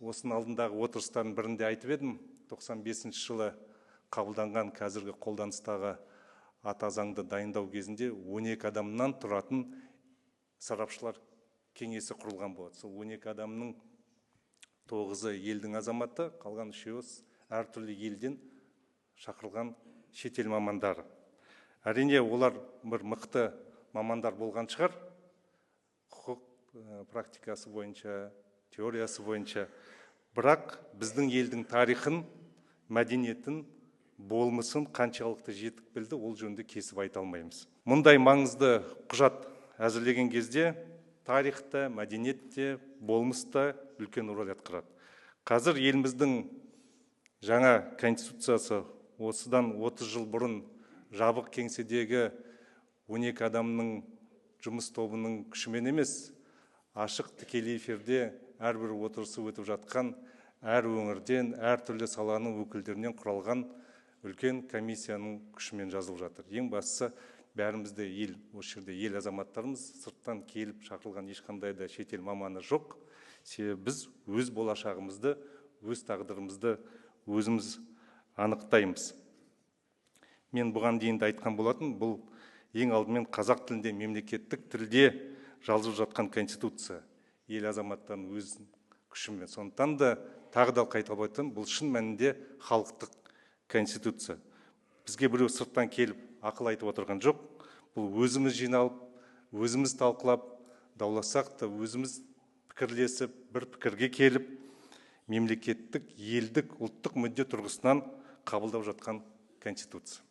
осының алдындағы отырыстардың бірінде айтып едім, 95 жылы қабылданған қазіргі қолданыстағы ата заңды дайындау кезінде 12 адамнан тұратын сарапшылар кеңесі құрылған болады. Сол 12 адамның 9-ы елдің азаматы, қалған 3-еуі әртүрлі елден шақырылған шетел мамандары. Әрине, олар бір мықты мамандар болған шығар, құқық практикасы бойынша, теориясы бойынша. Бірақ біздің елдің тарихын, мәдениетін, болмысын қаншалықты жетік білді, ол жөнінде кесіп айта алмаймыз. Мұндай маңызды құжат әзірлеген кезде тарихта, мәдениетте, болмыста үлкен рөл атқарады. Қазір еліміздің жаңа конституциясы осыдан 30 жыл бұрын жабық кеңседегі 12 адамның жұмыс тобының күшімен емес, ашық тікелей эфирде әрбір отырысы өтіп жатқан әр өңірден, әр түрлі саланың өкілдерінен құралған үлкен комиссияның күшімен жазылып жатыр. Ең бастысы, бәрімізде ел, осы жерде ел азаматтарымыз, сырттан келіп шақырылған ешқандай да шетел маманы жоқ. Себебі біз өз болашағымызды, өз тағдырымызды өзіміз анықтаймыз. Мен бұған дейін де айтқан болатын, бұл ең алдымен қазақ тілінде, мемлекеттік тілде жазылып жатқан конституция. Ел азаматтарын өз күшімен. Сондықтан да тағы да қайталап айтам, бұл шын мәнінде халықтық конституция. Бізге біреу сырттан келіп ақыл айтып отырған жоқ. Бұл өзіміз жиналып, өзіміз талқылап, дауласақ та өзіміз пікірлесіп, бір пікірге келіп, мемлекеттік, елдік, ұлттық мүдде тұрғысынан қабылдап жатқан конституция.